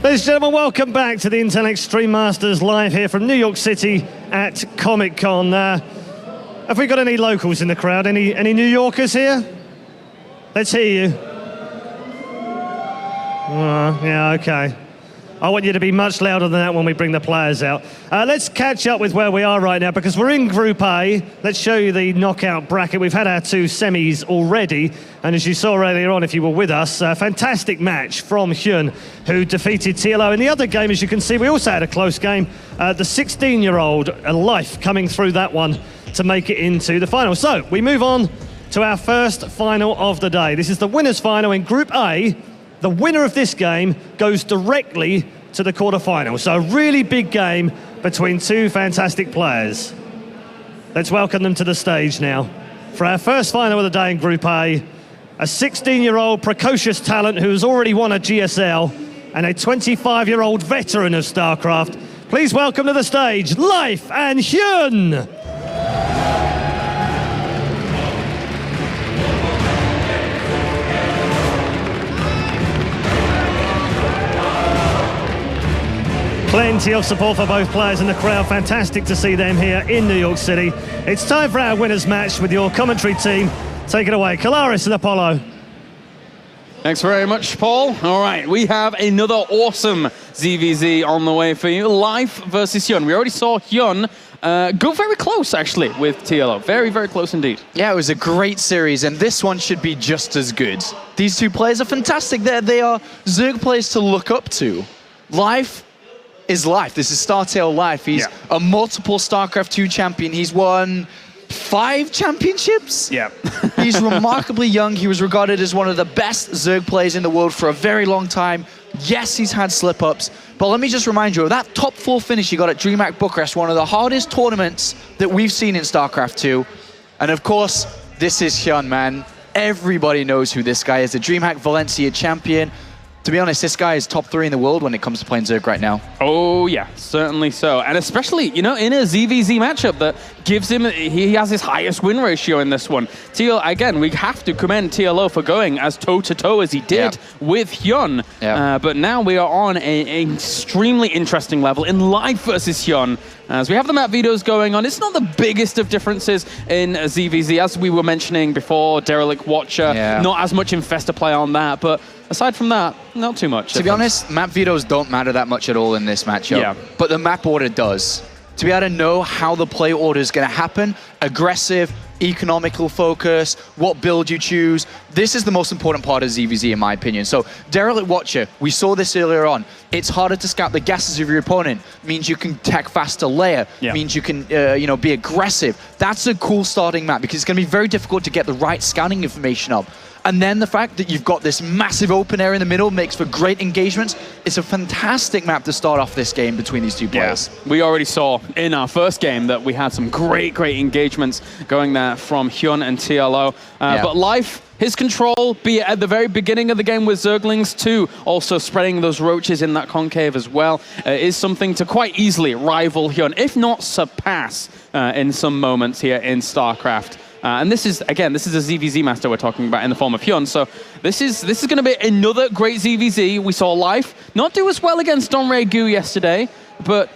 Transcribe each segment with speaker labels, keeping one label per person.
Speaker 1: Ladies and gentlemen, welcome back to the Intel Extreme Masters live here from New York City at Comic-Con. Have we got any locals in the crowd? Any New Yorkers here? Let's hear you. Yeah, okay. I want you to be much louder than that when we bring the players out. Let's catch up with where we are right now, because we're in Group A. Let's show you the knockout bracket. We've had our two semis already, and as you saw earlier on, if you were with us, a fantastic match from HyuN, who defeated TLO. In the other game, as you can see, we also had a close game. The 16-year-old Life coming through that one to make it into the final. So we move on to our first final of the day. This is the winners' final in Group A. The winner of this game goes directly to the quarterfinal. So a really big game between two fantastic players. Let's welcome them to the stage now. For our first final of the day in Group A, a 16-year-old precocious talent who's already won a GSL, and a 25-year-old veteran of StarCraft. Please welcome to the stage, Life and HyuN! Plenty of support for both players in the crowd. Fantastic to see them here in New York City. It's time for our winners match with your commentary team. Take it away, Kalaris and Apollo.
Speaker 2: Thanks very much, Paul. All right, we have another awesome ZVZ on the way for you. Life versus HyuN. We already saw HyuN go very close, actually, with TLO. Very, very close indeed.
Speaker 3: Yeah, it was a great series, and this one should be just as good. These two players are fantastic. They are Zerg players to look up to. Life is Life. This is StarTale Life. He's a multiple StarCraft 2 champion. He's won 5 championships.
Speaker 2: Yeah.
Speaker 3: He's remarkably young. He was regarded as one of the best Zerg players in the world for a very long time. Yes, he's had slip-ups, but let me just remind you of that top 4 finish he got at DreamHack Bucharest, one of the hardest tournaments that we've seen in StarCraft 2. And of course, this is HyuN, man. Everybody knows who this guy is, the DreamHack Valencia champion. To be honest, this guy is top 3 in the world when it comes to playing Zerg right now.
Speaker 2: Oh, yeah, certainly so. And especially, you know, in a ZVZ matchup that gives him, he has his highest win ratio in this one. TLO, again, we have to commend TLO for going as toe-to-toe as he did with HyuN. But now we are on an extremely interesting level in Life versus HyuN. As we have the map videos going on, it's not the biggest of differences in ZVZ. As we were mentioning before, Derelict Watcher, not as much Infesta play on that, but aside from that, not too much.
Speaker 3: To be honest, map vetoes don't matter that much at all in this matchup. But the map order does. To be able to know how the play order is going to happen, aggressive, economical focus, what build you choose, this is the most important part of ZVZ in my opinion. So Derelict Watcher, we saw this earlier on. It's harder to scout the gases of your opponent, means you can tech faster layer, means you can you know, be aggressive. That's a cool starting map because it's going to be very difficult to get the right scouting information up. And then the fact that you've got this massive open area in the middle makes for great engagements. It's a fantastic map to start off this game between these two players.
Speaker 2: We already saw in our first game that we had some great engagements going there from HyuN and TLO. But Life, his control, be it at the very beginning of the game with Zerglings too, also spreading those roaches in that concave as well, is something to quite easily rival HyuN, if not surpass in some moments here in StarCraft. And this is, again, this is a ZVZ master we're talking about in the form of HyuN. So this is going to be another great ZVZ. We saw Life not do as well against Dongray Gu yesterday, but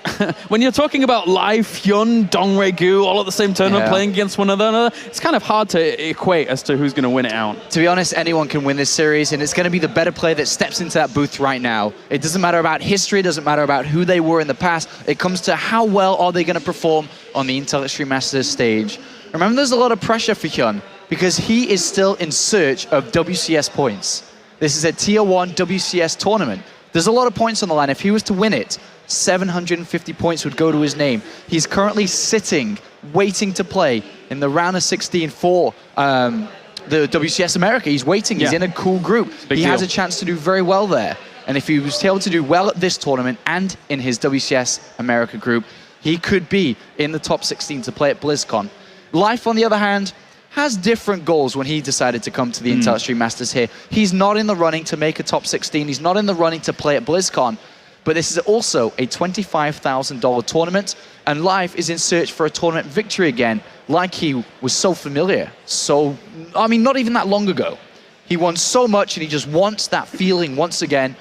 Speaker 2: when you're talking about Life, HyuN, Dongray Gu, all at the same tournament playing against one another, it's kind of hard to equate as to who's going to win it out.
Speaker 3: To be honest, anyone can win this series, and it's going to be the better player that steps into that booth right now. It doesn't matter about history, it doesn't matter about who they were in the past. It comes to how well are they going to perform on the Intel Extreme Masters stage. Remember, there's a lot of pressure for HyuN because he is still in search of WCS points. This is a Tier 1 WCS tournament. There's a lot of points on the line. If he was to win it, 750 points would go to his name. He's currently sitting, waiting to play in the round of 16 for the WCS America. He's waiting. He's in a cool group. He has a chance to do very well there. And if he was able to do well at this tournament and in his WCS America group, he could be in the top 16 to play at BlizzCon. Life, on the other hand, has different goals when he decided to come to the Intel Extreme Masters here. He's not in the running to make a top 16. He's not in the running to play at BlizzCon. But this is also a $25,000 tournament, and Life is in search for a tournament victory again, like he was so familiar. So, I mean, not even that long ago. He won so much, and he just wants that feeling once again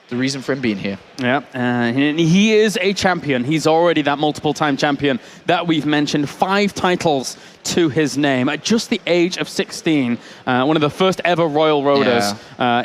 Speaker 3: the reason for him being here.
Speaker 2: Yeah, and he is a champion. He's already that multiple-time champion that we've mentioned. 5 titles to his name at just the age of 16. One of the first ever Royal Roaders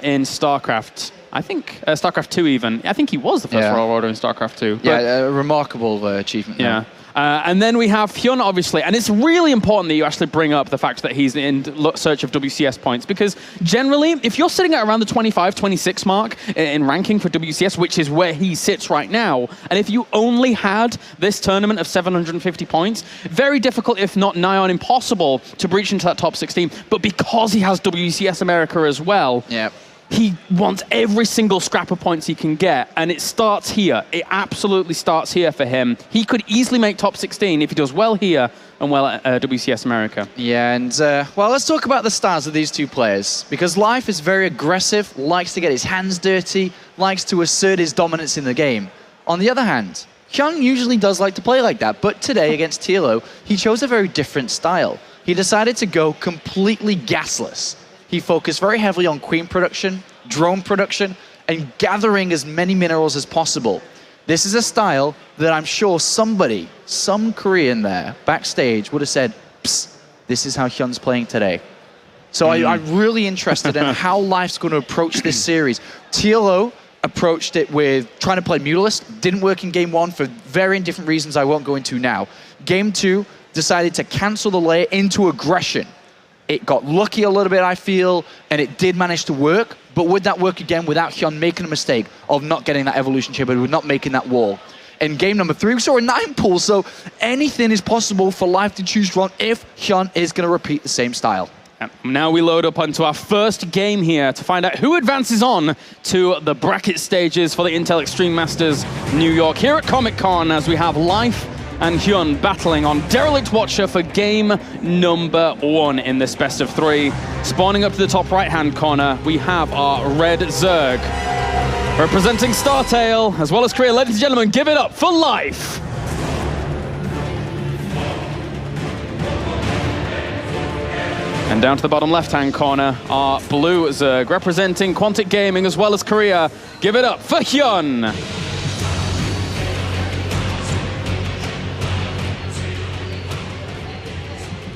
Speaker 2: in StarCraft. I think StarCraft 2 even. I think he was the first Royal Roader in StarCraft 2.
Speaker 3: Yeah, a remarkable achievement.
Speaker 2: Yeah. And then we have HyuN, obviously, and it's really important that you actually bring up the fact that he's in search of WCS points, because generally, if you're sitting at around the 25, 26 mark in ranking for WCS, which is where he sits right now, and if you only had this tournament of 750 points, very difficult, if not nigh on impossible, to breach into that top 16. But because he has WCS America as well, he wants every single scrap of points he can get, and it starts here. It absolutely starts here for him. He could easily make top 16 if he does well here and well at WCS America.
Speaker 3: Yeah, and well, let's talk about the styles of these two players, because Life is very aggressive, likes to get his hands dirty, likes to assert his dominance in the game. On the other hand, HyuN usually does like to play like that, but today against TLO, he chose a very different style. He decided to go completely gasless. He focused very heavily on queen production, drone production, and gathering as many minerals as possible. This is a style that I'm sure somebody, some Korean there, backstage, would have said, psst, this is how HyuN's playing today. So I'm really interested in how Life's going to approach this series. TLO approached it with trying to play Mutalist. Didn't work in game 1 for varying different reasons I won't go into now. Game 2, decided to cancel the layer into aggression. It got lucky a little bit, I feel, and it did manage to work, but would that work again without HyuN making a mistake of not getting that evolution chip, and not making that wall? In game number 3, we saw a 9 pull, so anything is possible for Life to choose from if HyuN is going to repeat the same style.
Speaker 2: Now we load up onto our first game here to find out who advances on to the bracket stages for the Intel Extreme Masters New York here at Comic-Con, as we have Life and HyuN battling on Derelict Watcher for game number 1 in this best of 3. Spawning up to the top right-hand corner, we have our red Zerg. Representing StarTale, as well as Korea, ladies and gentlemen, give it up for Life. And down to the bottom left-hand corner, our blue Zerg, representing Quantic Gaming, as well as Korea. Give it up for HyuN.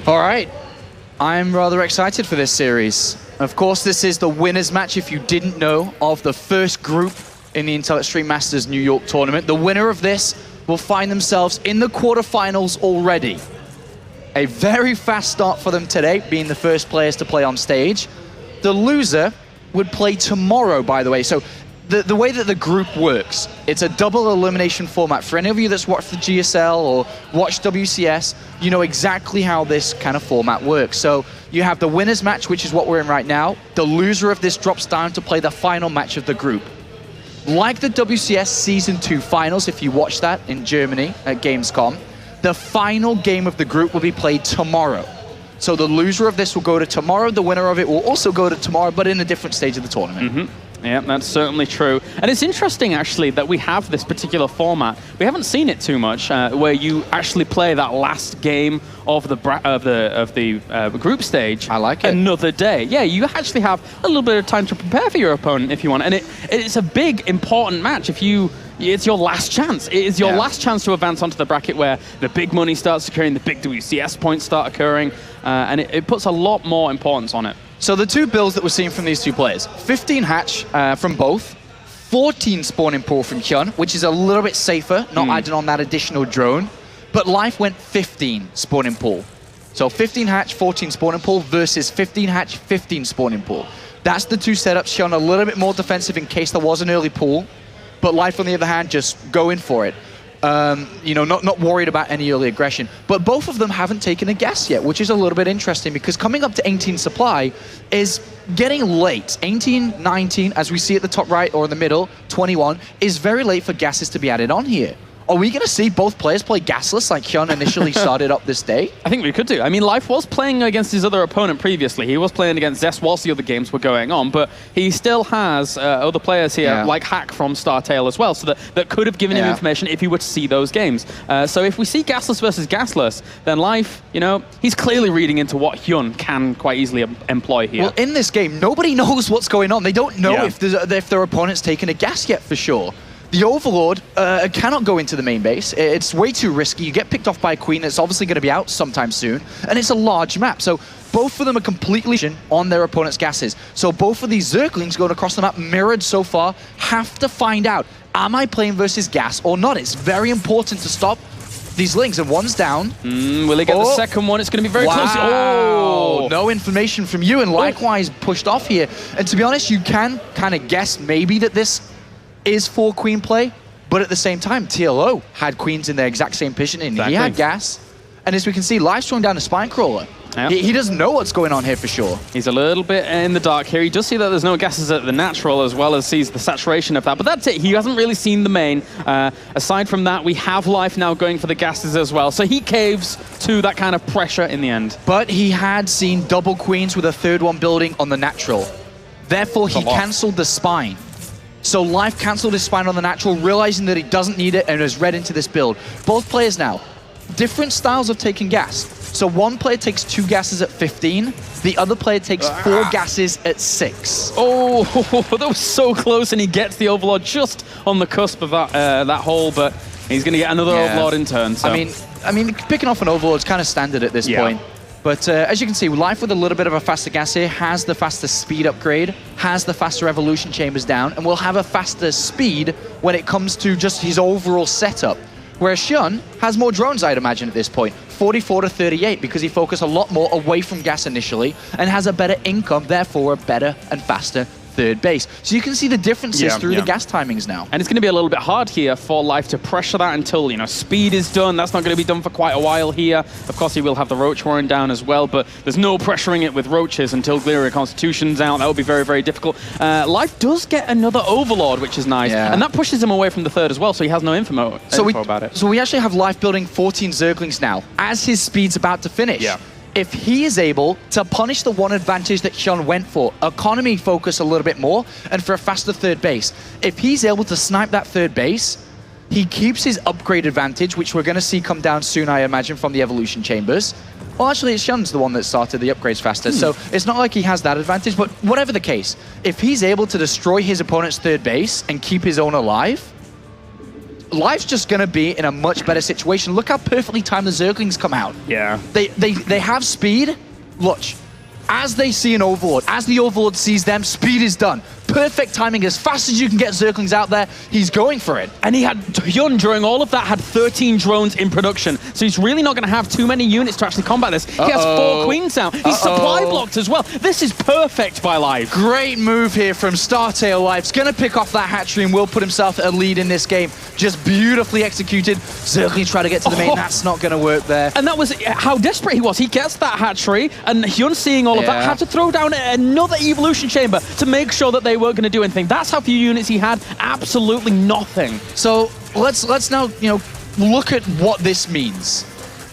Speaker 3: All right, I'm rather excited for this series. Of course, this is the winner's match, if you didn't know, of the first group in the Intel Extreme Masters New York tournament. The winner of this will find themselves in the quarterfinals already. A very fast start for them today, being the first players to play on stage. The loser would play tomorrow, by the way. So the way that the group works, it's a double elimination format. For any of you that's watched the GSL or watched WCS, you know exactly how this kind of format works. So you have the winner's match, which is what we're in right now. The loser of this drops down to play the final match of the group. Like the WCS Season 2 finals, if you watch that in Germany at Gamescom, the final game of the group will be played tomorrow. So the loser of this will go to tomorrow. The winner of it will also go to tomorrow, but in a different stage of the tournament.
Speaker 2: Yeah, that's certainly true. And it's interesting, actually, that we have this particular format. We haven't seen it too much, where you actually play that last game of the group stage.
Speaker 3: I like it.
Speaker 2: Another day. Yeah, you actually have a little bit of time to prepare for your opponent if you want. And it's a big, important match. It's your last chance. It is your last chance to advance onto the bracket where the big money starts occurring, the big WCS points start occurring, and it puts a lot more importance on it.
Speaker 3: So the two builds that we're seeing from these two players, 15 hatch from both, 14 spawning pool from HyuN, which is a little bit safer, not adding on that additional drone, but Life went 15 spawning pool. So 15 hatch, 14 spawning pool versus 15 hatch, 15 spawning pool. That's the two setups. HyuN a little bit more defensive in case there was an early pool, but Life, on the other hand, just going for it. You know, not worried about any early aggression. But both of them haven't taken a guess yet, which is a little bit interesting, because coming up to 18 supply is getting late. 18, 19, as we see at the top right or in the middle, 21, is very late for gases to be added on here. Are we going to see both players play gasless like HyuN initially started up this day?
Speaker 2: I think we could do. I mean, Life was playing against his other opponent previously. He was playing against Zest whilst the other games were going on, but he still has other players here, like Hack from StarTale as well, so that could have given him information if he were to see those games. So if we see gasless versus gasless, then Life, you know, he's clearly reading into what HyuN can quite easily employ here.
Speaker 3: Well, in this game, nobody knows what's going on. They don't know if their opponent's taken a gas yet, for sure. The Overlord cannot go into the main base. It's way too risky. You get picked off by a Queen that's obviously going to be out sometime soon, and it's a large map. So both of them are completely on their opponent's gases. So both of these Zerglings going across the map, mirrored so far, have to find out, am I playing versus gas or not? It's very important to stop these links, and one's down.
Speaker 2: Will he get the second one? It's going to be very close.
Speaker 3: Oh, no information from you, and likewise pushed off here. And to be honest, you can kind of guess maybe that this is for Queen play, but at the same time, TLO had Queens in their exact same position, and he had gas. And as we can see, Life's throwing down a Spine Crawler. Yep. He doesn't know what's going on here for sure.
Speaker 2: He's a little bit in the dark here. He does see that there's no gases at the natural, as well as sees the saturation of that. But that's it. He hasn't really seen the main. Aside from that, we have Life now going for the gases as well. So he caves to that kind of pressure in the end.
Speaker 3: But he had seen double Queens with a third one building on the natural. Therefore, he cancelled the Spine. So Life cancelled his Spine on the natural, realizing that he doesn't need it and has read into this build. Both players now, different styles of taking gas. So one player takes 2 gases at 15, the other player takes 4 gases at 6.
Speaker 2: Oh, that was so close, and he gets the Overlord just on the cusp of that hole, but he's going to get another Overlord in turn. So.
Speaker 3: I mean, picking off an Overlord is kind of standard at this point. But as you can see, Life with a little bit of a faster gas here has the faster speed upgrade, has the faster evolution chambers down, and will have a faster speed when it comes to just his overall setup. Whereas HyuN has more drones, I'd imagine, at this point. 44 to 38, because he focused a lot more away from gas initially, and has a better income, therefore a better and faster third base. So you can see the differences through the gas timings now.
Speaker 2: And it's going to be a little bit hard here for Life to pressure that until, you know, speed is done. That's not going to be done for quite a while here. Of course, he will have the Roach Warren down as well, but there's no pressuring it with Roaches until Gliria Constitution's out. That would be very, very difficult. Life does get another Overlord, which is nice, and that pushes him away from the third as well, so he has no info about it.
Speaker 3: So we actually have Life building 14 Zerglings now, as his speed's about to finish. If he is able to punish the one advantage that HyuN went for, economy focus a little bit more, and for a faster third base, if he's able to snipe that third base, he keeps his upgrade advantage, which we're going to see come down soon, I imagine, from the evolution chambers. Well, actually, it's HyuN's the one that started the upgrades faster, so it's not like he has that advantage, but whatever the case, if he's able to destroy his opponent's third base and keep his own alive, Life's just going to be in a much better situation. Look how perfectly timed the Zerglings come out. They have speed. Look, as they see an Overlord, as the Overlord sees them, speed is done. Perfect timing, as fast as you can get Zerglings out there, he's going for it.
Speaker 2: And HyuN, during all of that, had 13 drones in production, so he's really not going to have too many units to actually combat this. He has 4 Queens out. He's supply blocked as well. This is perfect by Life.
Speaker 3: Great move here from StarTale Life's going to pick off that hatchery and will put himself at a lead in this game. Just beautifully executed. Zerglings try to get to the main. That's not going to work there.
Speaker 2: And that was how desperate he was. He gets that hatchery, and HyuN, seeing all of that, had to throw down another evolution chamber to make sure that they weren't going to do anything. That's how few units he had. Absolutely nothing.
Speaker 3: So let's now, you know, look at what this means.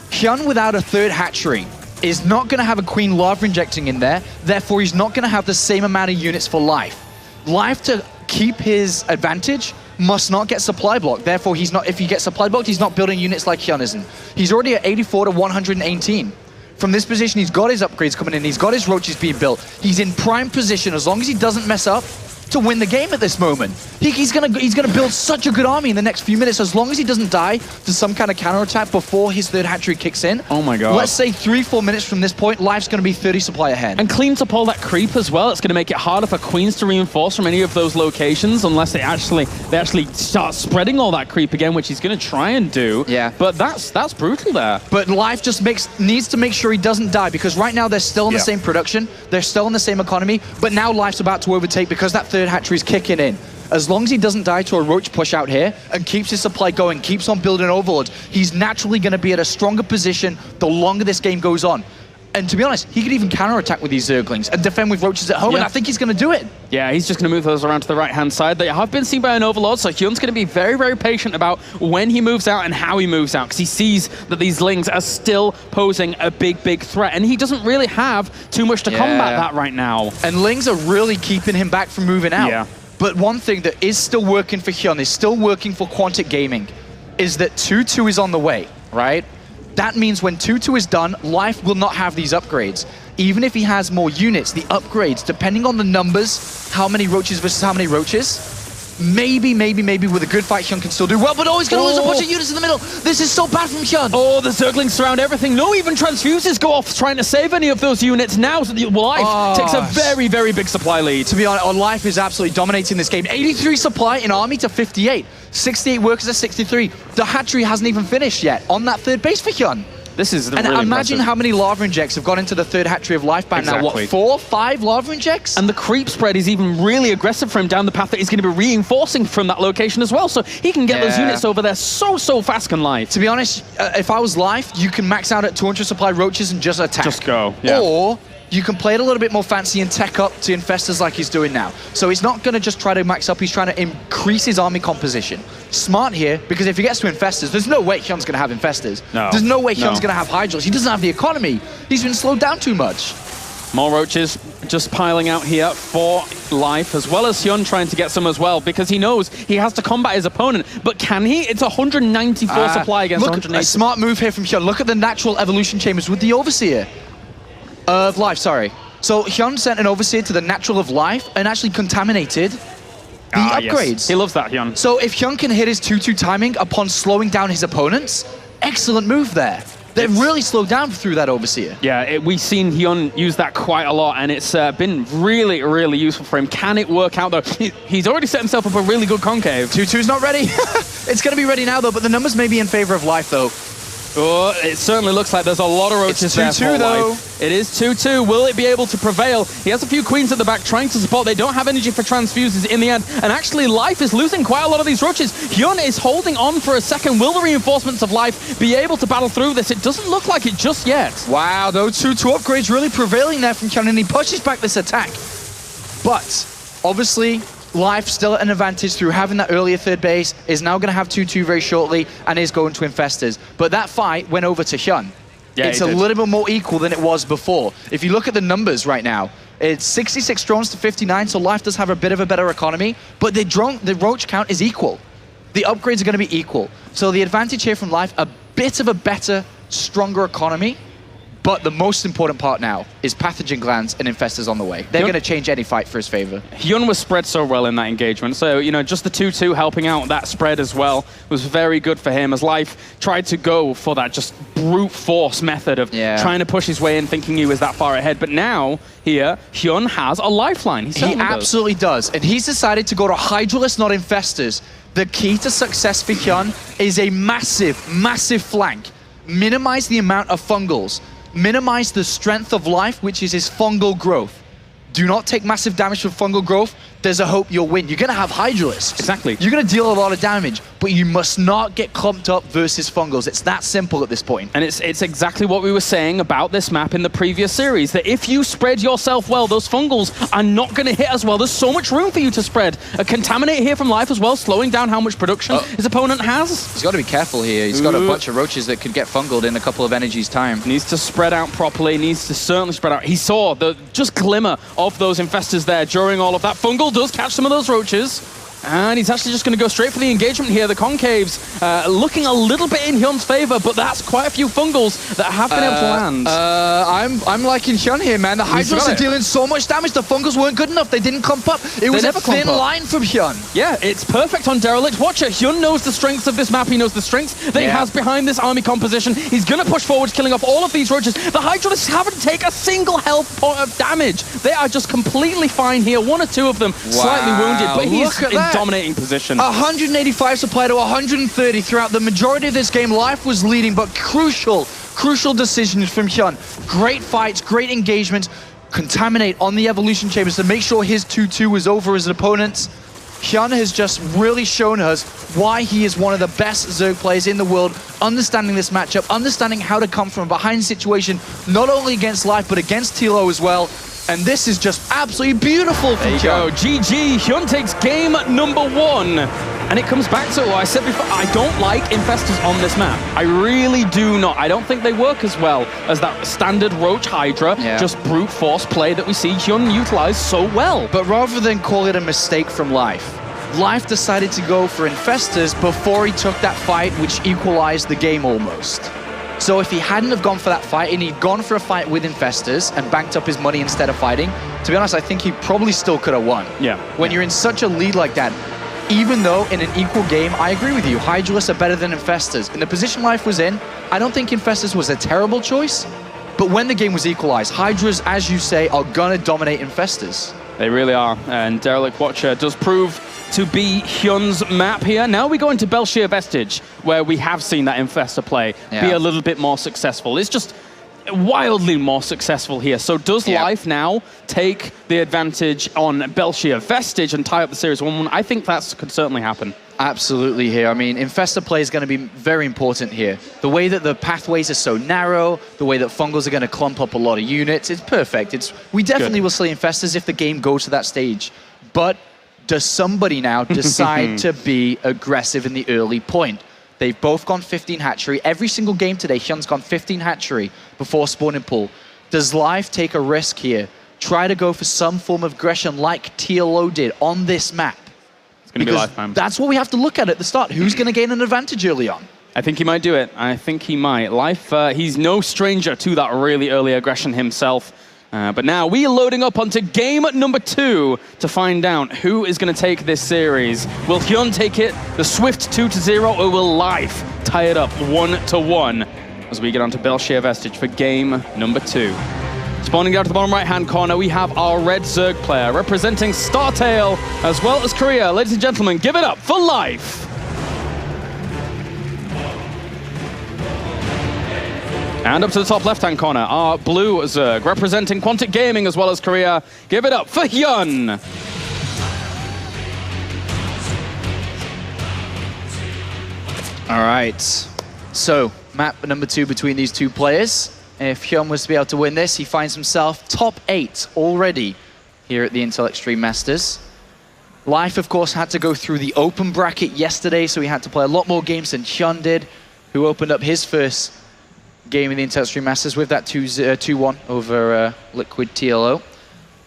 Speaker 3: HyuN without a third hatchery is not going to have a Queen lava injecting in there. Therefore, he's not going to have the same amount of units for Life. Life, to keep his advantage, must not get supply blocked. Therefore, he's not. If he gets supply blocked, he's not building units like HyuN isn't. He's already at 84 to 118. From this position, he's got his upgrades coming in. He's got his roaches being built. He's in prime position, as long as he doesn't mess up, to win the game at this moment. He's gonna build such a good army in the next few minutes, as long as he doesn't die to some kind of counterattack before his third hatchery kicks in.
Speaker 2: Oh my god.
Speaker 3: Let's say 3-4 minutes from this point, Life's gonna be 30 supply ahead.
Speaker 2: And cleans up all that creep as well. It's gonna make it harder for Queens to reinforce from any of those locations, unless they actually start spreading all that creep again, which he's gonna try and do. But that's brutal there.
Speaker 3: But Life just needs to make sure he doesn't die, because right now they're still in the same production, they're still in the same economy, but now Life's about to overtake because that third hatchery's kicking in. As long as he doesn't die to a Roach push out here and keeps his supply going, keeps on building Overlords, he's naturally going to be at a stronger position the longer this game goes on. And to be honest, he could even counterattack with these Zerglings and defend with Roaches at home, and I think he's going to do it.
Speaker 2: Yeah, he's just going to move those around to the right-hand side. They have been seen by an Overlord, so HyuN's going to be very, very patient about when he moves out and how he moves out, because he sees that these Lings are still posing a big, big threat, and he doesn't really have too much to combat that right now.
Speaker 3: And Lings are really keeping him back from moving out.
Speaker 2: Yeah.
Speaker 3: But one thing that is still working for HyuN, is still working for Quantic Gaming, is that 2-2 is on the way, right? That means when 2-2 is done, Life will not have these upgrades. Even if he has more units, the upgrades, depending on the numbers, how many Roaches versus how many Roaches, maybe with a good fight, HyuN can still do well, but he's going to lose a bunch of units in the middle. This is so bad from HyuN.
Speaker 2: Oh, the Zerglings surround everything. No, even transfuses go off trying to save any of those units now. So Life takes a very, very big supply lead.
Speaker 3: To be honest, Life is absolutely dominating this game. 83 supply in army to 58. 68 workers at 63. The hatchery hasn't even finished yet on that third base for HyuN.
Speaker 2: This is really
Speaker 3: imagine
Speaker 2: impressive.
Speaker 3: how many lava injects have gone into the third hatchery of Life by now. What, 4, 5 lava injects?
Speaker 2: And the creep spread is even really aggressive for him down the path that he's going to be reinforcing from that location as well. So he can get those units over there so fast, can Life.
Speaker 3: To be honest, if I was Life, you can max out at 200 supply Roaches and just attack.
Speaker 2: Just go, yeah.
Speaker 3: Or you can play it a little bit more fancy and tech up to Infestors like he's doing now. So he's not going to just try to max up, he's trying to increase his army composition. Smart here, because if he gets to Infestors, there's no way HyuN's going to have Infestors.
Speaker 2: No.
Speaker 3: There's no way HyuN's going to have Hydras. He doesn't have the economy. He's been slowed down too much.
Speaker 2: More Roaches just piling out here for Life, as well as HyuN trying to get some as well, because he knows he has to combat his opponent. But can he? It's 194 supply against 180.
Speaker 3: A smart move here from HyuN. Look at the natural evolution chambers with the Overseer. Of Life, sorry. So HyuN sent an Overseer to the natural of Life and actually contaminated the upgrades.
Speaker 2: Yes. He loves that, HyuN.
Speaker 3: So if HyuN can hit his 2-2 timing upon slowing down his opponents, excellent move there. They've really slowed down through that Overseer.
Speaker 2: Yeah, we've seen HyuN use that quite a lot, and it's been really, really useful for him. Can it work out, though? He's already set himself up a really good concave.
Speaker 3: 2-2's not ready. It's going to be ready now, though, but the numbers may be in favor of Life, though.
Speaker 2: Oh, it certainly looks like there's a lot of Roaches there for Life. It is 2-2. Will it be able to prevail? He has a few Queens at the back trying to support. They don't have energy for transfuses in the end. And actually, Life is losing quite a lot of these Roaches. HyuN is holding on for a second. Will the reinforcements of Life be able to battle through this? It doesn't look like it just yet.
Speaker 3: Wow, those 2-2 upgrades really prevailing there from HyuN, and he pushes back this attack. But, obviously, Life still at an advantage through having that earlier third base, is now going to have 2-2 very shortly, and is going to Infestors. But that fight went over to HyuN. Yeah, it's a little bit more equal than it was before. If you look at the numbers right now, it's 66 drones to 59, so Life does have a bit of a better economy, but the Roach count is equal. The upgrades are going to be equal. So the advantage here from Life, a bit of a better, stronger economy. But the most important part now is pathogen glands and Infestors on the way. They're going to change any fight for his favor.
Speaker 2: HyuN was spread so well in that engagement. So, you know, just the 2-2 helping out that spread as well was very good for him, as Life tried to go for that just brute force method of trying to push his way in, thinking he was that far ahead. But now, here, HyuN has a lifeline. He
Speaker 3: absolutely does. And he's decided to go to Hydralisk, not Infestors. The key to success for HyuN is a massive, massive flank. Minimize the amount of fungals. Minimize the strength of Life, which is his fungal growth. Do not take massive damage from fungal growth. There's a hope you'll win. You're going to have Hydralisks.
Speaker 2: Exactly.
Speaker 3: You're going to deal a lot of damage, but you must not get clumped up versus fungals. It's that simple at this point.
Speaker 2: And it's exactly what we were saying about this map in the previous series, that if you spread yourself well, those fungals are not going to hit as well. There's so much room for you to spread. A Contaminate here from Life as well, slowing down how much production his opponent has.
Speaker 3: He's got to be careful here. He's got a bunch of Roaches that could get fungled in a couple of energies time.
Speaker 2: Needs to spread out properly, needs to certainly spread out. He saw the just glimmer of those Infestors there during all of that. Fungal does catch some of those Roaches. And he's actually just going to go straight for the engagement here. The Concaves looking a little bit in HyuN's favor, but that's quite a few fungals that have been able to land.
Speaker 3: I'm liking HyuN here, man. The Hydras are dealing so much damage. The fungals weren't good enough. They didn't clump up. It was a thin line from HyuN.
Speaker 2: Yeah, it's perfect on Derelict. Watch it. HyuN knows the strengths of this map. He knows the strengths that he has behind this army composition. He's going to push forward, killing off all of these Roaches. The Hydralisks haven't taken a single health point of damage. They are just completely fine here. One or two of them slightly wounded, but he's in dominating position.
Speaker 3: 185 supply to 130 throughout the majority of this game. Life was leading, but crucial decisions from HyuN. Great fights, great engagement. Contaminate on the evolution chambers to make sure his 2-2 was over his opponents. HyuN has just really shown us why he is one of the best Zerg players in the world, understanding this matchup, understanding how to come from a behind situation, not only against Life, but against TLO as well. And this is just absolutely beautiful from
Speaker 2: There you go. GG. HyuN takes game number 1. And it comes back to what I said before. I don't like Infestors on this map. I really do not. I don't think they work as well as that standard Roach Hydra, just brute force play that we see HyuN utilize so well.
Speaker 3: But rather than call it a mistake from Life, Life decided to go for Infestors before he took that fight, which equalized the game almost. So if he hadn't have gone for that fight and he'd gone for a fight with Infestors and banked up his money instead of fighting, to be honest, I think he probably still could have won.
Speaker 2: Yeah.
Speaker 3: When you're in such a lead like that, even though in an equal game, I agree with you, Hydralists are better than Infestors. In the position Life was in, I don't think Infestors was a terrible choice, but when the game was equalized, Hydras, as you say, are gonna dominate Infestors.
Speaker 2: They really are, and Derelict Watcher does prove to be HyuN's map here. Now we go into Belshir Vestige, where we have seen that Infestor play be a little bit more successful. It's just wildly more successful here. So does Life now take the advantage on Belshir Vestige and tie up the series 1-1? I think that could certainly happen. Absolutely here. I mean, Infestor play is going to be very important here. The way that the pathways are so narrow, the way that Fungals are going to clump up a lot of units, it's perfect. We definitely will see Infestors if the game goes to that stage. But does somebody now decide to be aggressive in the early point? They've both gone 15 hatchery. Every single game today, HyuN's gone 15 hatchery before spawning pool. Does Life take a risk here? Try to go for some form of aggression like TLO did on this map? It's going to be Lifetime.
Speaker 3: That's what we have to look at the start. Who's going to gain an advantage early on?
Speaker 2: I think he might do it. I think he might. Life, he's no stranger to that really early aggression himself. But now we are loading up onto game number 2 to find out who is going to take this series. Will HyuN take it, the swift 2-0, or will Life tie it up 1-1 as we get onto Belshir Vestige for game number 2. Spawning down to the bottom right-hand corner, we have our red Zerg player representing StarTale as well as Korea. Ladies and gentlemen, give it up for Life. And up to the top left-hand corner, our blue Zerg, representing Quantic Gaming as well as Korea. Give it up for HyuN.
Speaker 3: All right, so map number 2 between these two players. If HyuN was to be able to win this, he finds himself top 8 already here at the Intel Extreme Masters. Life, of course, had to go through the open bracket yesterday, so he had to play a lot more games than HyuN did, who opened up his first game in the Intel Extreme Masters with that 2-1 over Liquid TLO.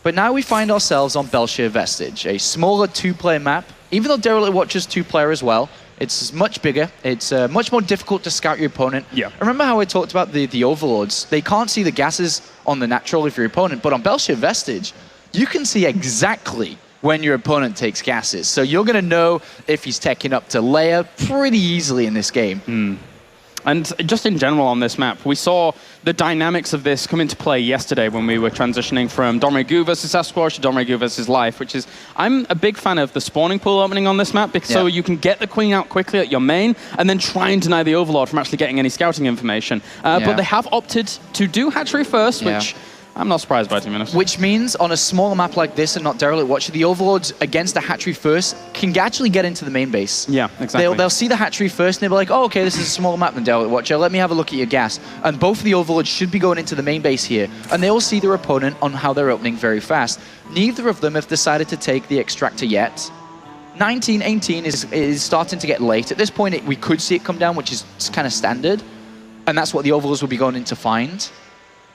Speaker 3: But now we find ourselves on Belshir Vestige, a smaller 2-player map. Even though Derelict Watcher's 2-player as well, it's much bigger. It's much more difficult to scout your opponent.
Speaker 2: Yeah.
Speaker 3: Remember how I talked about the Overlords? They can't see the gases on the natural of your opponent, but on Belshir Vestige, you can see exactly when your opponent takes gases. So you're going to know if he's taking up to layer pretty easily in this game.
Speaker 2: And just in general on this map, we saw the dynamics of this come into play yesterday when we were transitioning from Domregu versus Sasquatch to Domregu versus Life, which is, I'm a big fan of the spawning pool opening on this map, because so you can get the queen out quickly at your main and then try and deny the Overlord from actually getting any scouting information. But they have opted to do hatchery first, which I'm not surprised by, to be honest. Which means on a smaller map like this and not Derelict Watcher, the Overlords against the hatchery first can actually get into the main base. Yeah, exactly. They'll see the hatchery first and they'll be like, oh, okay, this is a smaller map than Derelict Watcher. Let me have a look at your gas. And both of the Overlords should be going into the main base here. And they will see their opponent on how they're opening very fast. Neither of them have decided to take the extractor yet. 1918 is starting to get late. At this point, we could see it come down, which is kind of standard. And that's what the Overlords will be going in to find.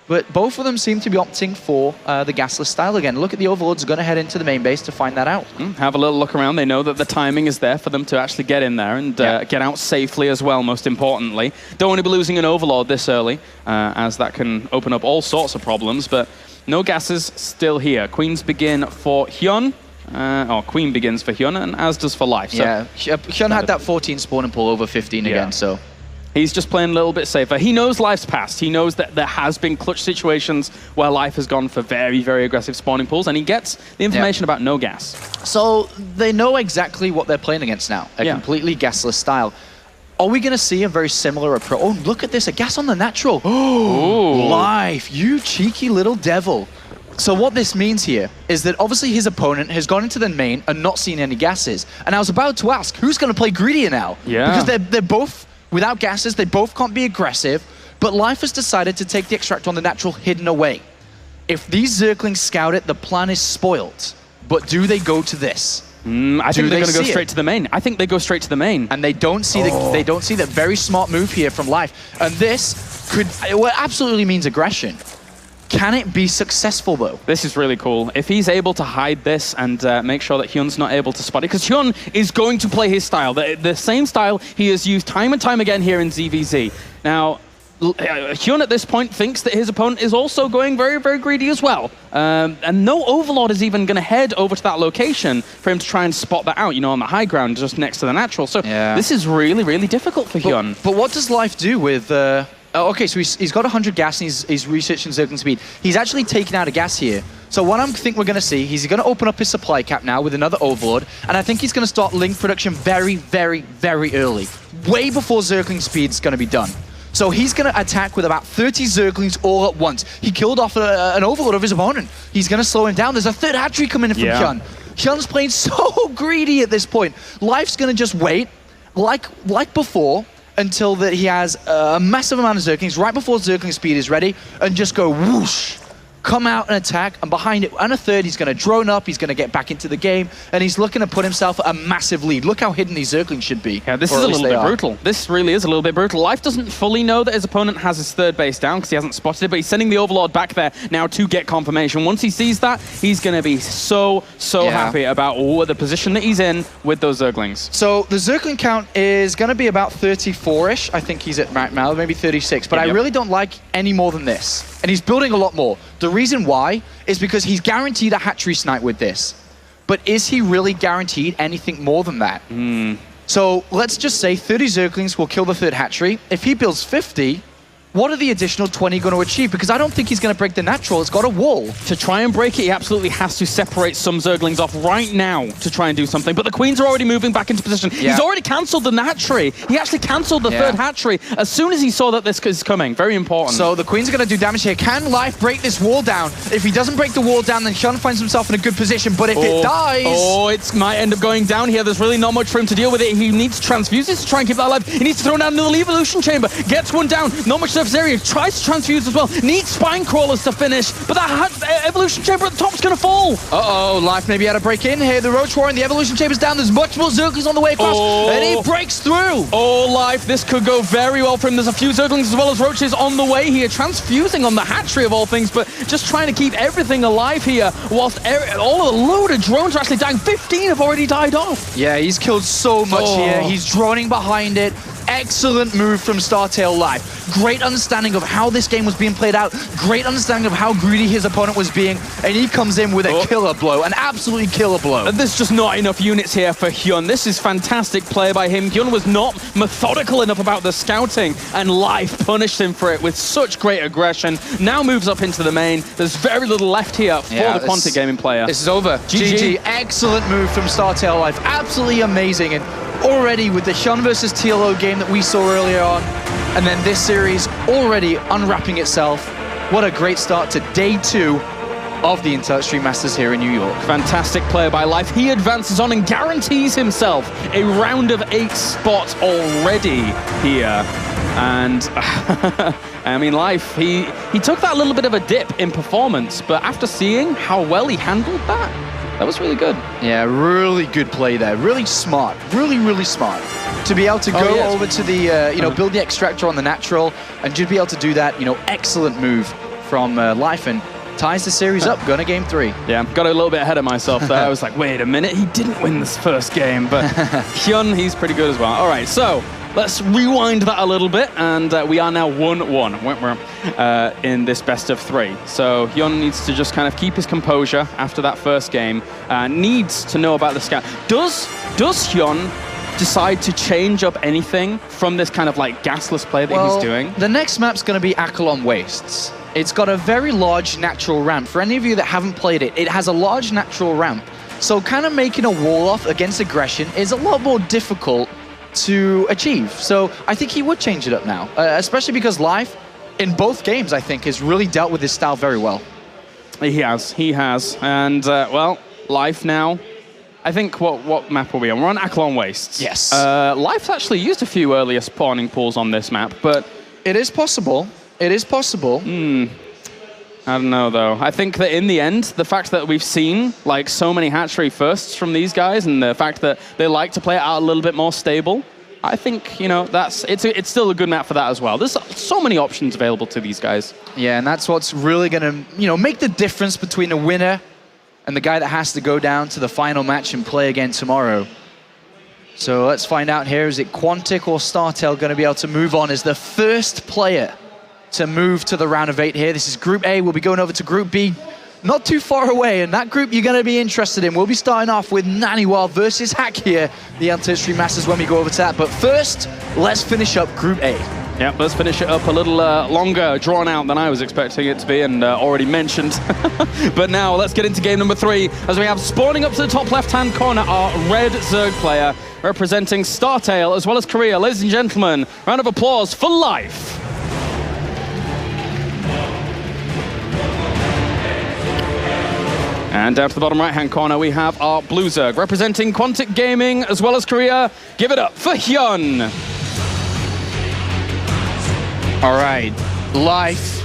Speaker 2: But both of them seem to be opting for the gasless style again. Look at the Overlords going to head into the main base to find that out. Have a little look around. They know that the timing is there for them to actually get in there and get out safely as well, most importantly. Don't want to be losing an Overlord this early, as that can open up all sorts of problems. But no gases still here. Queens begin for HyuN. Queen begins for HyuN, and as does for Life. So HyuN had that 14 spawn and pull over 15 again, so... He's just playing a little bit safer. He knows Life's past. He knows that there has been clutch situations where Life has gone for very, very aggressive spawning pools, and he gets the information about no gas. So they know exactly what they're playing against now, a completely gasless style. Are we going to see a very similar approach? Oh, look at this, a gas on the natural. Oh, Life, you cheeky little devil.
Speaker 3: So what this means here is that obviously his opponent has gone into the main and not seen any gases. And I was about to ask, who's going to play greedier now?
Speaker 2: Yeah.
Speaker 3: Because they're both without gases, they both can't be aggressive, but Life has decided to take the extractor on the natural hidden away. If these Zerglings scout it, the plan is spoiled. But do they go to this?
Speaker 2: I think they're going to go straight to the main. I think they go straight to the main.
Speaker 3: And they don't see the very smart move here from Life. And this could, well, absolutely means aggression. Can it be successful, though?
Speaker 2: This is really cool. If he's able to hide this and make sure that HyuN's not able to spot it, because HyuN is going to play his style, the same style he has used time and time again here in ZVZ. Now, HyuN at this point thinks that his opponent is also going very, very greedy as well. And no Overlord is even going to head over to that location for him to try and spot that out, you know, on the high ground just next to the natural. So this is really, really difficult for HyuN.
Speaker 3: But what does Life do with... okay, so he's got 100 gas and he's researching Zergling speed. He's actually taken out a gas here. So what I think we're going to see, he's going to open up his supply cap now with another Overlord, and I think he's going to start Link production very, very, very early. Way before Zergling speed's going to be done. So he's going to attack with about 30 Zerglings all at once. He killed off an Overlord of his opponent. He's going to slow him down. There's a third hat-trick coming in from HyuN. HyuN's playing so greedy at this point. Life's going to just wait, like before, until that he has a massive amount of Zerglings right before Zergling speed is ready, and just go whoosh, come out and attack, and behind it, and a third, he's going to drone up, he's going to get back into the game, and he's looking to put himself at a massive lead. Look how hidden these Zerglings should be.
Speaker 2: Yeah, this is a little bit brutal. This really is a little bit brutal. Life doesn't fully know that his opponent has his third base down because he hasn't spotted it, but he's sending the Overlord back there now to get confirmation. Once he sees that, he's going to be so happy about the position that he's in with those Zerglings.
Speaker 3: So the Zergling count is going to be about 34-ish. I think he's at right now, maybe 36, but I really don't like any more than this. And he's building a lot more. The reason why is because he's guaranteed a hatchery snipe with this. But is he really guaranteed anything more than that? So let's just say 30 Zerglings will kill the third hatchery. If he builds 50, what are the additional 20 going to achieve? Because I don't think he's going to break the natural. It's got a wall.
Speaker 2: To try and break it, he absolutely has to separate some Zerglings off right now to try and do something. But the Queens are already moving back into position. He's already cancelled the hatchery. He actually cancelled the third hatchery as soon as he saw that this is coming. Very important.
Speaker 3: So the Queens are going to do damage here. Can Life break this wall down? If he doesn't break the wall down, then HyuN finds himself in a good position. But if it dies...
Speaker 2: it might end up going down here. There's really not much for him to deal with it. He needs transfuses to try and keep that alive. He needs to throw down another evolution chamber. Gets one down. Not much surface area. Tries to transfuse as well. Needs spine crawlers to finish, but that evolution chamber at the top's going to fall.
Speaker 3: Life maybe had to break in here. The Roach War and the evolution chamber's down. There's much more Zerglings on the way across, and he breaks through.
Speaker 2: Life. This could go very well for him. There's a few Zerglings as well as Roaches on the way here. Transfusing on the hatchery of all things, but just trying to keep everything alive here, whilst all of the load of drones are actually dying. 15 have already died off.
Speaker 3: Yeah, he's killed so much here. He's droning behind it. Excellent move from StarTale Life. Great understanding of how this game was being played out. Great understanding of how greedy his opponent was being. And he comes in with a killer blow. An absolutely killer blow.
Speaker 2: And there's just not enough units here for HyuN. This is fantastic play by him. HyuN was not methodical enough about the scouting, and Life punished him for it with such great aggression. Now moves up into the main. There's very little left here for the Quantic Gaming player.
Speaker 3: This is over. GG. Excellent move from StarTale Life. Absolutely amazing. And already with the HyuN versus TLO game that we saw earlier on, and then this series already unwrapping itself. What a great start to day 2 of the Intel Extreme Masters here in New York.
Speaker 2: Fantastic play by Life. He advances on and guarantees himself a round of 8 spot already here. And I mean, Life, he took that little bit of a dip in performance, but after seeing how well he handled that was really good.
Speaker 3: Yeah, really good play there. Really smart. Really, really smart. To be able to go over to the, build the extractor on the natural and just be able to do that, excellent move from Life, and ties the series up, going to game 3.
Speaker 2: Yeah, got a little bit ahead of myself there. I was like, wait a minute, he didn't win this first game, but HyuN, he's pretty good as well. All right, so let's rewind that a little bit, and we are now 1-1 in this best of 3. So HyuN needs to just kind of keep his composure after that first game. Needs to know about the scout. Does HyuN decide to change up anything from this kind of like gasless play that he's doing?
Speaker 3: The next map's going to be Akalon Wastes. It's got a very large natural ramp. For any of you that haven't played it, it has a large natural ramp. So kind of making a wall off against aggression is a lot more difficult to achieve. So I think he would change it up now, especially because Life, in both games, I think, has really dealt with his style very well.
Speaker 2: He has. And, well, Life now. I think, what map are we on? We're on Akalon Wastes.
Speaker 3: Yes.
Speaker 2: Life's actually used a few earlier spawning pools on this map, but...
Speaker 3: It is possible. It is possible.
Speaker 2: I don't know, though. I think that in the end, the fact that we've seen like so many hatchery firsts from these guys and the fact that they like to play it out a little bit more stable, I think, you know, it's still a good map for that as well. There's so many options available to these guys.
Speaker 3: Yeah, and that's what's really going to, you know, make the difference between the winner and the guy that has to go down to the final match and play again tomorrow. So let's find out here. Is it Quantic or StarTale going to be able to move on as the first player to move to the round of 8 here? This is Group A. We'll be going over to Group B, not too far away. And that group you're going to be interested in. We'll be starting off with Naniwal versus Hack here, the Anti-History Masters, when we go over to that. But first, let's finish up Group A.
Speaker 2: Yeah, let's finish it up a little longer, drawn out than I was expecting it to be and already mentioned. But now let's get into game number 3 as we have spawning up to the top left-hand corner our red Zerg player representing StarTale as well as Korea. Ladies and gentlemen, round of applause for Life. And down to the bottom right-hand corner, we have our blue Zerg representing Quantic Gaming as well as Korea. Give it up for HyuN.
Speaker 3: All right, Life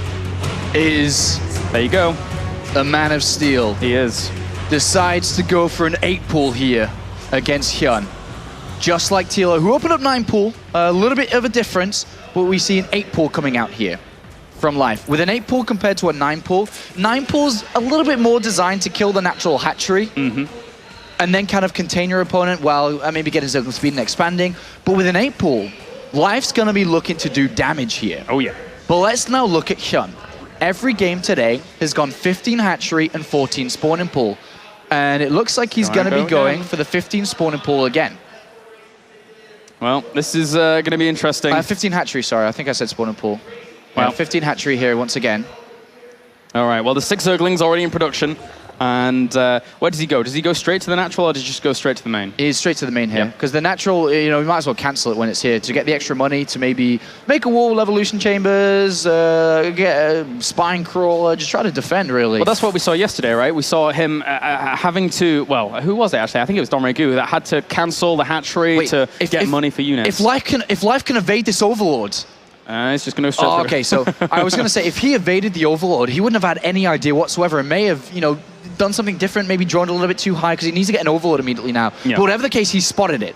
Speaker 3: is...
Speaker 2: There you go.
Speaker 3: A man of steel.
Speaker 2: He is.
Speaker 3: Decides to go for an 8 pool here against HyuN. Just like TLO, who opened up 9 pool, a little bit of a difference, but we see an 8 pool coming out here from Life. With an 8 pool compared to a 9 pool, 9 pool's a little bit more designed to kill the natural hatchery, and then kind of contain your opponent while maybe getting Zerg speed and expanding. But with an 8 pool, Life's gonna be looking to do damage here.
Speaker 2: Oh yeah.
Speaker 3: But let's now look at HyuN. Every game today has gone 15 hatchery and 14 spawning pool. And it looks like he's gonna be going for the 15 spawning pool again.
Speaker 2: Well, this is gonna be interesting.
Speaker 3: 15 hatchery, sorry, I think I said spawning pool. Well, 15 hatchery here once again.
Speaker 2: All right, well, the 6 Zerglings already in production. And where does he go? Does he go straight to the natural or does he just go straight to the main?
Speaker 3: He's straight to the main here. Because the natural, you know, we might as well cancel it when it's here to get the extra money to maybe make a wall, evolution chambers, get a spine crawler, just try to defend, really.
Speaker 2: Well, that's what we saw yesterday, right? We saw him having to, well, who was it actually? I think it was Don Regu that had to cancel the hatchery to get money for units.
Speaker 3: If Life can evade this Overlord,
Speaker 2: it's just going to straight through.
Speaker 3: Okay, so I was going to say, if he evaded the Overlord, he wouldn't have had any idea whatsoever and may have, you know, done something different, maybe drawn a little bit too high because he needs to get an Overlord immediately now. But whatever the case, he spotted it.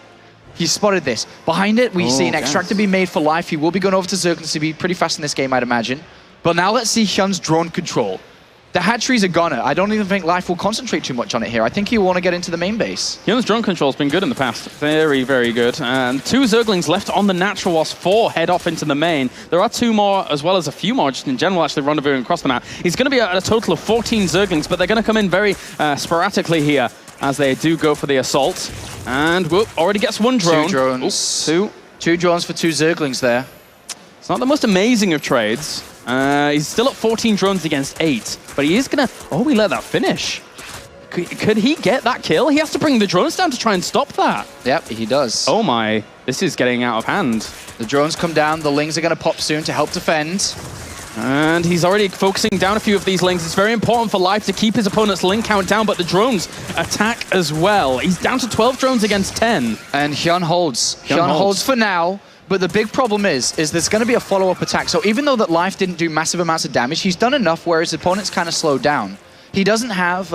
Speaker 3: He spotted this. Behind it, we see an extractor be made for Life. He will be going over to Zerglings to be pretty fast in this game, I'd imagine. But now let's see HyuN's drone control. The hatchery's a gunner. I don't even think Life will concentrate too much on it here. I think he'll want to get into the main base.
Speaker 2: HyuN's drone control's been good in the past. Very, very good. And 2 Zerglings left on the natural whilst 4 head off into the main. There are 2 more, as well as a few more just in general, actually rendezvousing across the map. He's going to be at a total of 14 Zerglings, but they're going to come in very sporadically here as they do go for the assault. And whoop, already gets 1 drone.
Speaker 3: 2 drones.
Speaker 2: Ooh,
Speaker 3: 2 drones for 2 Zerglings there.
Speaker 2: It's not the most amazing of trades. He's still at 14 drones against 8, but he is going to... Oh, we let that finish. Could he get that kill? He has to bring the drones down to try and stop that.
Speaker 3: Yep, he does.
Speaker 2: Oh my, this is getting out of hand.
Speaker 3: The drones come down, the Lings are going to pop soon to help defend.
Speaker 2: And he's already focusing down a few of these Lings. It's very important for Life to keep his opponent's Ling count down, but the drones attack as well. He's down to 12 drones against 10.
Speaker 3: And HyuN holds. HyuN holds for now. But the big problem is there's going to be a follow-up attack. So even though that Life didn't do massive amounts of damage, he's done enough where his opponent's kind of slowed down. He doesn't have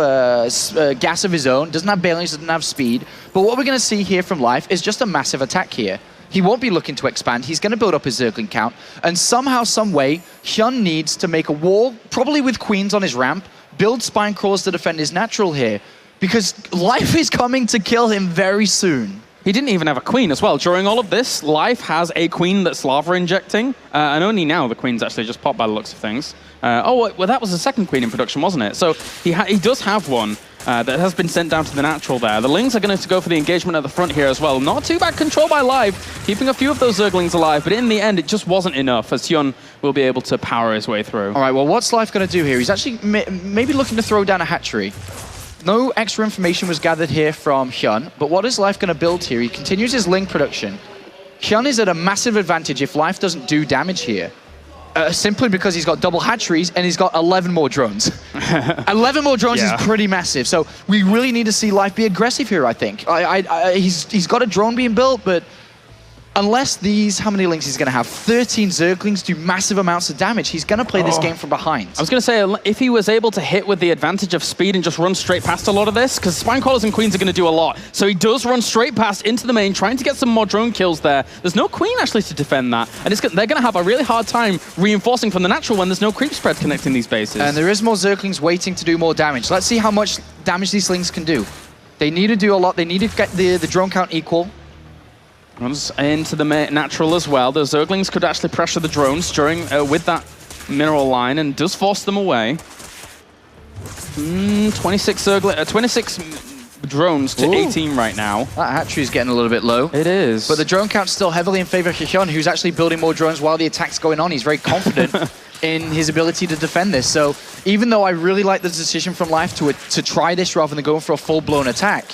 Speaker 3: gas of his own, doesn't have Bailings, doesn't have speed. But what we're going to see here from Life is just a massive attack here. He won't be looking to expand. He's going to build up his Zergling count. And somehow, some way, HyuN needs to make a wall, probably with Queens on his ramp, build spine crawlers to defend his natural here. Because Life is coming to kill him very soon.
Speaker 2: He didn't even have a queen as well. During all of this, Life has a queen that's lava injecting, and only now the queen's actually just popped by the looks of things. Well, that was the second queen in production, wasn't it? So he does have one that has been sent down to the natural there. The Lings are going to go for the engagement at the front here as well. Not too bad control by Life, keeping a few of those Zerglings alive, but in the end, it just wasn't enough, as HyuN will be able to power his way through.
Speaker 3: All right, well, what's Life going to do here? He's actually maybe looking to throw down a hatchery. No extra information was gathered here from HyuN, but what is Life going to build here? He continues his Ling production. HyuN is at a massive advantage if Life doesn't do damage here. simply because he's got double hatcheries and he's got 11 more drones. 11 more drones is pretty massive. So we really need to see Life be aggressive here, I think. He's got a drone being built, but unless these, how many links he's going to have? 13 Zerglings do massive amounts of damage. He's going to play this game from behind.
Speaker 2: I was going to say, if he was able to hit with the advantage of speed and just run straight past a lot of this, because Spine Crawlers and Queens are going to do a lot. So he does run straight past into the main, trying to get some more drone kills there. There's no Queen actually to defend that. And they're going to have a really hard time reinforcing from the natural when there's no creep spread connecting these bases.
Speaker 3: And there is more Zerglings waiting to do more damage. Let's see how much damage these slings can do. They need to do a lot. They need to get the drone count equal.
Speaker 2: Runs into the natural as well. The Zerglings could actually pressure the drones during with that mineral line and does force them away. 26 drones to 18 right now.
Speaker 3: That hatchery is getting a little bit low.
Speaker 2: It is.
Speaker 3: But the drone count's still heavily in favor of HyuN, who's actually building more drones while the attack's going on. He's very confident in his ability to defend this. So even though I really like the decision from Life to try this rather than going for a full-blown attack,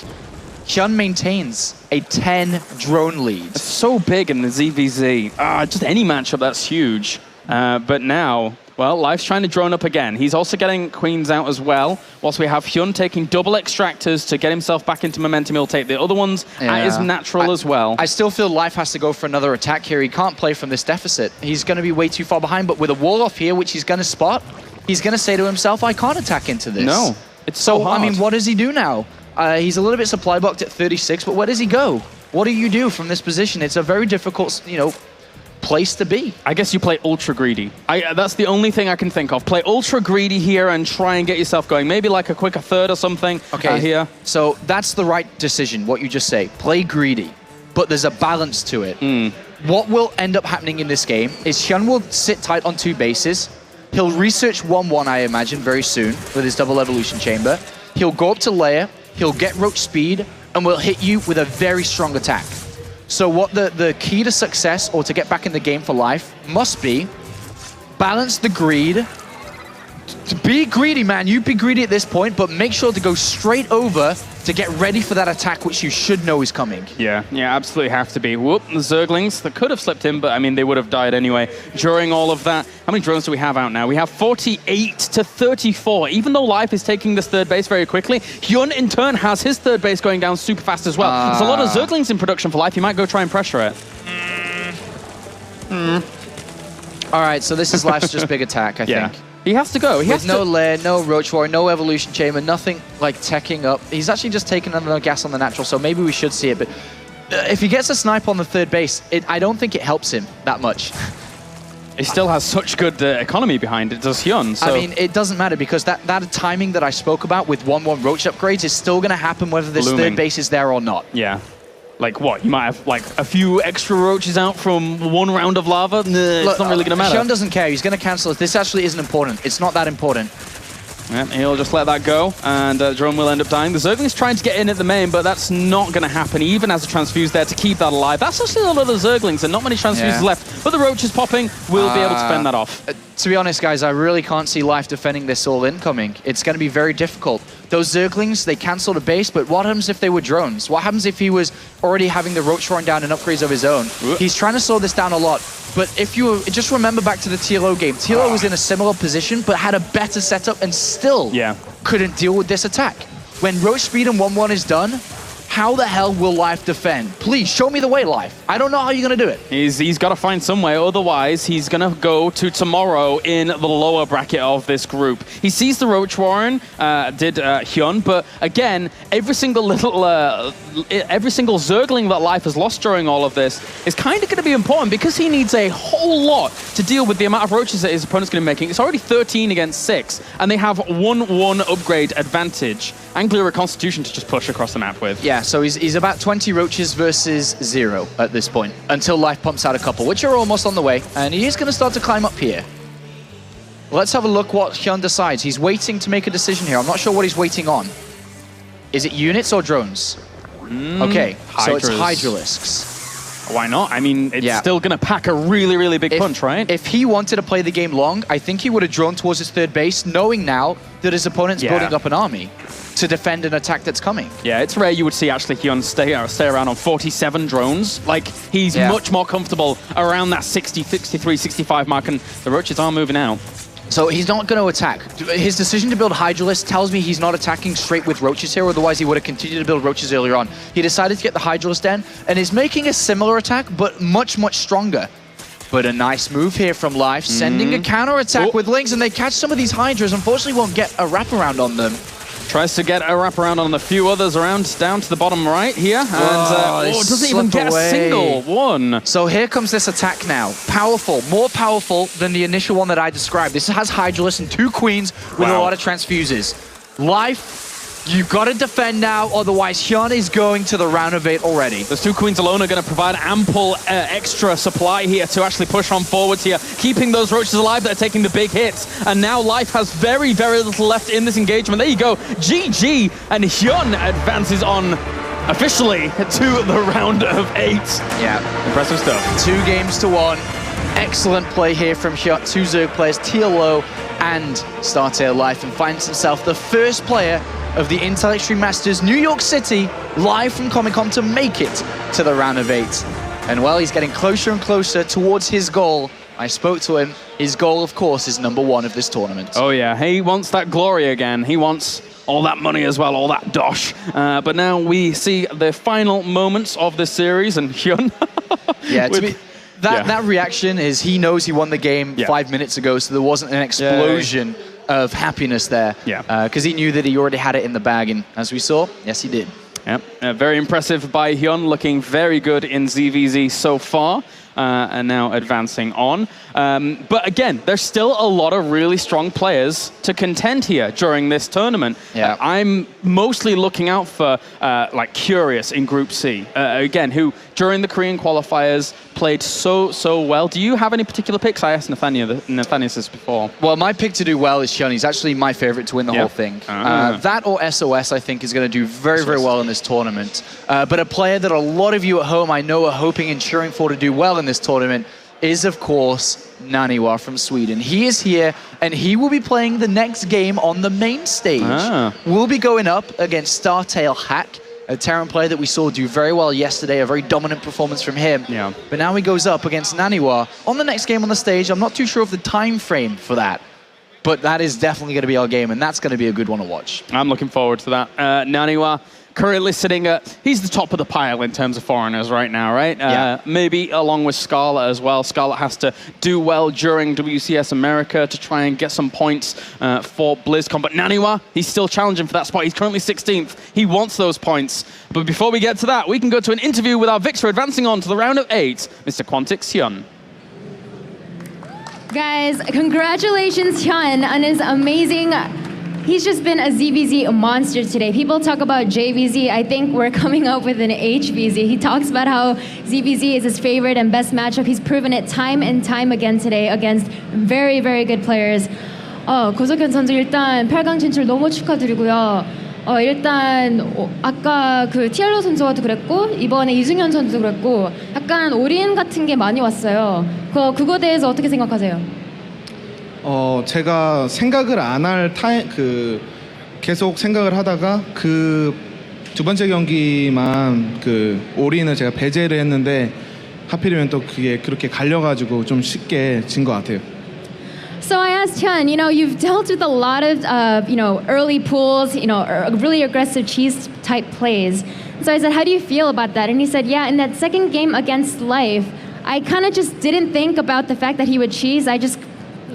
Speaker 3: HyuN maintains a 10 drone lead.
Speaker 2: It's so big in the ZVZ. Just any matchup, that's huge. But now, well, Life's trying to drone up again. He's also getting Queens out as well. Whilst we have HyuN taking double extractors to get himself back into momentum, he'll take the other ones at his natural as well.
Speaker 3: I still feel Life has to go for another attack here. He can't play from this deficit. He's going to be way too far behind, but with a wall off here, which he's going to spot, he's going to say to himself, I can't attack into this.
Speaker 2: No, it's so hard.
Speaker 3: I mean, what does he do now? He's a little bit supply blocked at 36, but where does he go? What do you do from this position? It's a very difficult, place to be.
Speaker 2: I guess you play ultra greedy. That's the only thing I can think of. Play ultra greedy here and try and get yourself going. Maybe like a quicker third or something here.
Speaker 3: So that's the right decision, what you just say. Play greedy, but there's a balance to it. What will end up happening in this game is HyuN will sit tight on 2 bases. He'll research 1-1, I imagine, very soon with his double evolution chamber. He'll go up to layer. He'll get roach speed, and will hit you with a very strong attack. So what the key to success, or to get back in the game for Life, must be balance the greed. To be greedy, man. You be greedy at this point, but make sure to go straight over to get ready for that attack, which you should know is coming.
Speaker 2: Yeah, absolutely have to be. Whoop, the Zerglings, that could have slipped in, but I mean, they would have died anyway during all of that. How many drones do we have out now? We have 48 to 34. Even though Life is taking this third base very quickly, HyuN in turn has his third base going down super fast as well. There's a lot of Zerglings in production for Life. He might go try and pressure it.
Speaker 3: All right, so this is Life's just big attack, I think.
Speaker 2: He has to go. He has
Speaker 3: no lair, no roach war, no evolution chamber, nothing like teching up. He's actually just taken another gas on the natural, so maybe we should see it. But if he gets a snipe on the third base, I don't think it helps him that much.
Speaker 2: He still has such good economy behind it, does HyuN. So.
Speaker 3: I mean, it doesn't matter because that timing that I spoke about with 1-1 roach upgrades is still going to happen whether this third base is there or not.
Speaker 2: Yeah. Like what? You might have like a few extra roaches out from 1 round of lava? Nah, it's not really going to matter.
Speaker 3: HyuN doesn't care. He's going to cancel it. This actually isn't important. It's not that important.
Speaker 2: Yeah, he'll just let that go, and drone will end up dying. The Zergling's trying to get in at the main, but that's not going to happen. He even has a transfuse there to keep that alive. That's actually a lot of the Zerglings, and not many transfuses left. But the roach is popping. We'll be able to fend that off.
Speaker 3: To be honest, guys, I really can't see Life defending this all incoming. It's going to be very difficult. Those Zerglings, they cancel the base, but what happens if they were drones? What happens if he was already having the roach run down and upgrades of his own? He's trying to slow this down a lot. But if you just remember back to the TLO game, TLO was in a similar position, but had a better setup and still couldn't deal with this attack. When roach speed and 1-1 is done, how the hell will Life defend? Please, show me the way, Life. I don't know how you're going to do it.
Speaker 2: He's got to find some way, otherwise he's going to go to tomorrow in the lower bracket of this group. He sees the Roach Warren, did HyuN, but again, every single Zergling that Life has lost during all of this is kind of going to be important because he needs a whole lot to deal with the amount of roaches that his opponent's going to be making. It's already 13 against 6, and they have 1-1 upgrade advantage. Anglia Constitution to just push across the map with.
Speaker 3: Yeah, so he's about 20 roaches versus 0 at this point, until Life pumps out a couple, which are almost on the way, and he is going to start to climb up here. Let's have a look what HyuN decides. He's waiting to make a decision here. I'm not sure what he's waiting on. Is it units or drones? Okay, so it's Hydralisks.
Speaker 2: Why not? I mean, it's still going to pack a really, really big punch, right?
Speaker 3: If he wanted to play the game long, I think he would have drawn towards his third base, knowing now that his opponent's building up an army. to defend an attack that's coming.
Speaker 2: Yeah, it's rare you would see actually HyuN stay around on 47 drones. Like, he's much more comfortable around that 60, 63, 65 mark, and the roaches are moving out.
Speaker 3: So he's not going to attack. His decision to build Hydralisk tells me he's not attacking straight with roaches here, otherwise he would have continued to build roaches earlier on. He decided to get the Hydralisk in, and is making a similar attack, but much, much stronger. But a nice move here from Life, sending a counter-attack with Lynx, and they catch some of these Hydras. Unfortunately, won't get a wraparound on them.
Speaker 2: Tries to get a wraparound on a few others around, down to the bottom right here. And doesn't even get a single one.
Speaker 3: So here comes this attack now. Powerful, more powerful than the initial one that I described. This has Hydralisk and 2 queens with a lot of transfuses. Life, you've got to defend now, otherwise HyuN is going to the round of 8 already.
Speaker 2: Those 2 queens alone are going to provide ample extra supply here to actually push on forwards here, keeping those roaches alive that are taking the big hits. And now Life has very, very little left in this engagement. There you go, GG, and HyuN advances on officially to the round of 8.
Speaker 3: Yeah.
Speaker 2: Impressive stuff.
Speaker 3: 2 games to 1. Excellent play here from HyuN. 2 Zerg players, TLO and StarCraft Life, and finds himself the first player of the Intel Extreme Masters New York City, live from Comic-Con, to make it to the round of 8. And while he's getting closer and closer towards his goal, I spoke to him. His goal, of course, is #1 of this tournament.
Speaker 2: Oh yeah, he wants that glory again. He wants all that money as well, all that dosh. But now we see the final moments of the series, and HyuN.
Speaker 3: Yeah, that reaction is he knows he won the game 5 minutes ago, so there wasn't an explosion of happiness there. Because he knew that he already had it in the bag, and as we saw, yes, he did.
Speaker 2: Yep, very impressive by HyuN, looking very good in ZVZ so far. And now advancing on. But again, there's still a lot of really strong players to contend here during this tournament.
Speaker 3: Yeah.
Speaker 2: I'm mostly looking out for like Curious in Group C, again, who during the Korean qualifiers played so well. Do you have any particular picks? I asked Nathaniel this before.
Speaker 3: Well, my pick to do well is HyuN. He's actually my favorite to win the whole thing. That or SOS, I think, is going to do very, very well in this tournament. But a player that a lot of you at home, I know, are hoping and cheering for to do well in this tournament is, of course, Naniwa from Sweden. He is here, and he will be playing the next game on the main stage. We'll be going up against Startail Hack, a Terran player that we saw do very well yesterday, a very dominant performance from him. But now he goes up against Naniwa on the next game on the stage. I'm not too sure of the time frame for that, but that is definitely going to be our game, and that's going to be a good one to watch.
Speaker 2: I'm looking forward to that. Naniwa currently sitting at, he's the top of the pile in terms of foreigners right now, right? Maybe along with Scarlet as well. Scarlet has to do well during WCS America to try and get some points for BlizzCon. But Naniwa, he's still challenging for that spot. He's currently 16th. He wants those points. But before we get to that, we can go to an interview with our victor advancing on to the round of 8, Mr. Quantix HyuN.
Speaker 4: Guys, congratulations, HyuN, on his amazing... He's just been a ZVZ monster today. People talk about JVZ. I think we're coming up with an HVZ. He talks about how ZVZ is his favorite and best matchup. He's proven it time and time again today against very, very good players. 고석현 선수 일단 8강 진출 너무 축하드리고요. 일단 아까 그 티알로 선수와도 그랬고 이번에 이승현 선수도 그랬고 약간 올인 같은 게 많이 왔어요. 그거 대해서 어떻게 생각하세요?
Speaker 5: 제가 생각을 안 할 계속 생각을 하다가 그 두 번째 경기만 그 올인을 제가 배제를 했는데 하필이면 또 그게 그렇게 갈려가지고 좀 쉽게 진 것 같아요.
Speaker 4: So I asked HyuN, you've dealt with a lot of, early pools, really aggressive cheese type plays. So I said, how do you feel about that? And he said, yeah, in that second game against Life, I kind of just didn't think about the fact that he would cheese. I just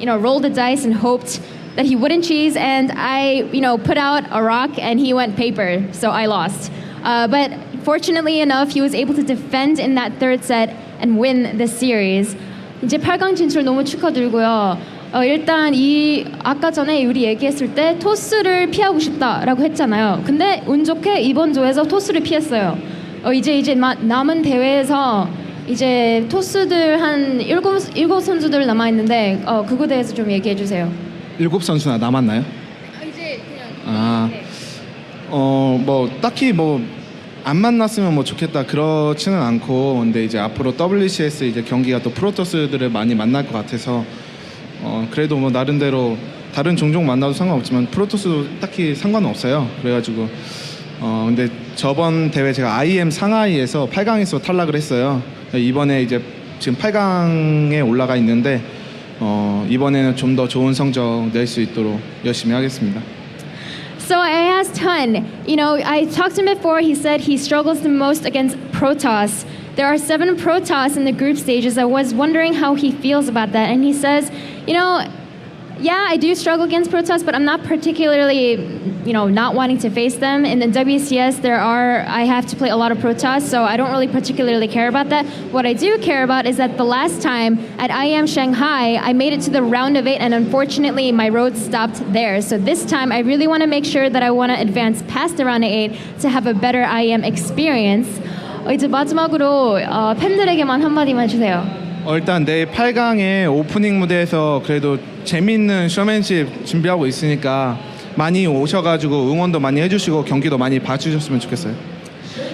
Speaker 4: rolled the dice and hoped that he wouldn't cheese, and I, put out a rock and he went paper, so I lost. But fortunately enough, he was able to defend in that third set and win the series. 이제 8강 진출 너무 축하드리고요. 일단 아까 전에 우리 얘기했을 때 토스를 피하고 싶다라고 했잖아요. 근데 운 좋게 이번 조에서 토스를 피했어요. 이제 남은 대회에서 이제 토스들 한 7 선수들 남아 있는데 그거 대해서 좀 얘기해 주세요.
Speaker 5: 7 선수나 남았나요?
Speaker 4: 이제 그냥
Speaker 5: 뭐 딱히 안 만났으면 좋겠다 그렇지는 않고, 근데 이제 앞으로 WCS 이제 경기가 또 프로토스들을 많이 만날 것 같아서 그래도 나름대로 다른 종족 만나도 상관없지만 프로토스도 딱히 상관은 없어요. 그래가지고 근데 저번 대회 제가 IEM 상하이에서 8강에서 탈락을 했어요. 이번에 이제 지금 8강에 올라가 있는데 이번에는 좀 더 좋은 성적 낼 수 있도록 열심히 하겠습니다.
Speaker 4: So I asked HyuN, you know, I talked to him before, he said he struggles the most against Protoss. There are 7 Protoss in the group stages. I was wondering how he feels about that. And he says, you know, yeah, I do struggle against Protoss, but I'm not particularly, you know, not wanting to face them. In the WCS, I have to play a lot of Protoss, so I don't really particularly care about that. What I do care about is that the last time at IEM Shanghai, I made it to the round of 8, and unfortunately, my road stopped there. So this time, I really want to make sure that I want to advance past the round of 8 to have a better IEM experience. 이제 마지막으로 팬들에게만 한마디만 주세요.
Speaker 5: 일단 내일 8강의 오프닝 무대에서 그래도 재밌는 쇼맨십 준비하고 있으니까 많이 오셔가지고 응원도 많이 해주시고 경기도 많이 봐주셨으면 좋겠어요.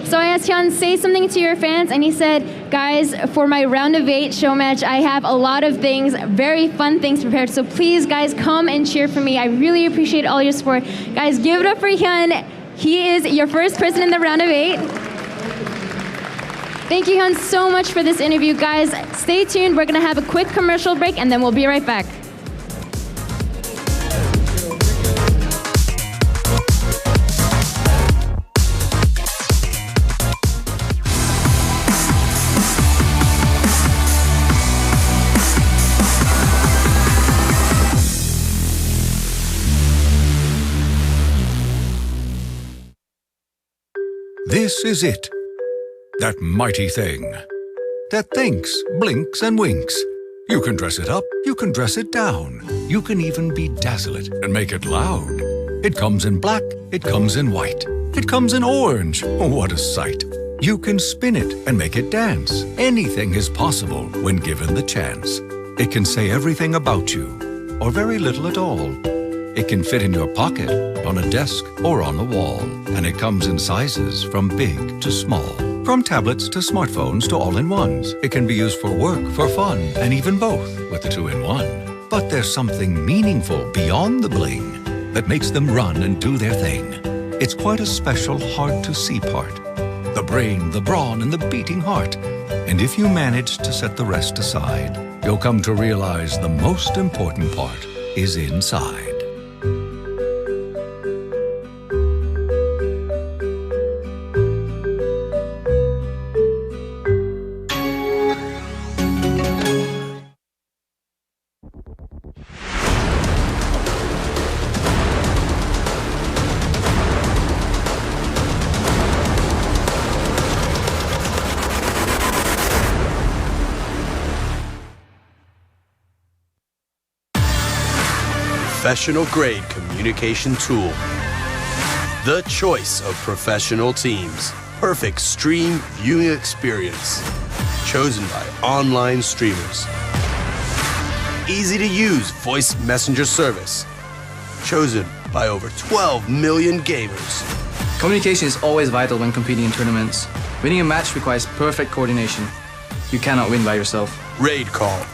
Speaker 4: So I asked HyuN, say something to your fans, and he said, guys, for my round of 8 show match, I have a lot of things, very fun things prepared. So please, guys, come and cheer for me. I really appreciate all your support. Guys, give it up for HyuN. He is your first person in the round of 8. Thank you, HyuN, so much for this interview. Guys, stay tuned. We're going to have a quick commercial break, and then we'll be right back.
Speaker 6: This is it. That mighty thing that thinks, blinks, and winks. You can dress it up, you can dress it down. You can even bedazzle it and make it loud. It comes in black, it comes in white. It comes in orange. What a sight. You can spin it and make it dance. Anything is possible when given the chance. It can say everything about you, or very little at all. It can fit in your pocket, on a desk, or on a wall. And it comes in sizes from big to small. From tablets to smartphones to all-in-ones. It can be used for work, for fun, and even both with the 2-in-1. But there's something meaningful beyond the bling that makes them run and do their thing. It's quite a special, hard-to-see part. The brain, the brawn, and the beating heart. And if you manage to set the rest aside, you'll come to realize the most important part is inside.
Speaker 7: Professional-grade communication tool. The choice of professional teams. Perfect stream viewing experience. Chosen by online streamers. Easy-to-use voice messenger service. Chosen by over 12 million gamers.
Speaker 8: Communication is always vital when competing in tournaments. Winning a match requires perfect coordination. You cannot win by yourself.
Speaker 7: Raid call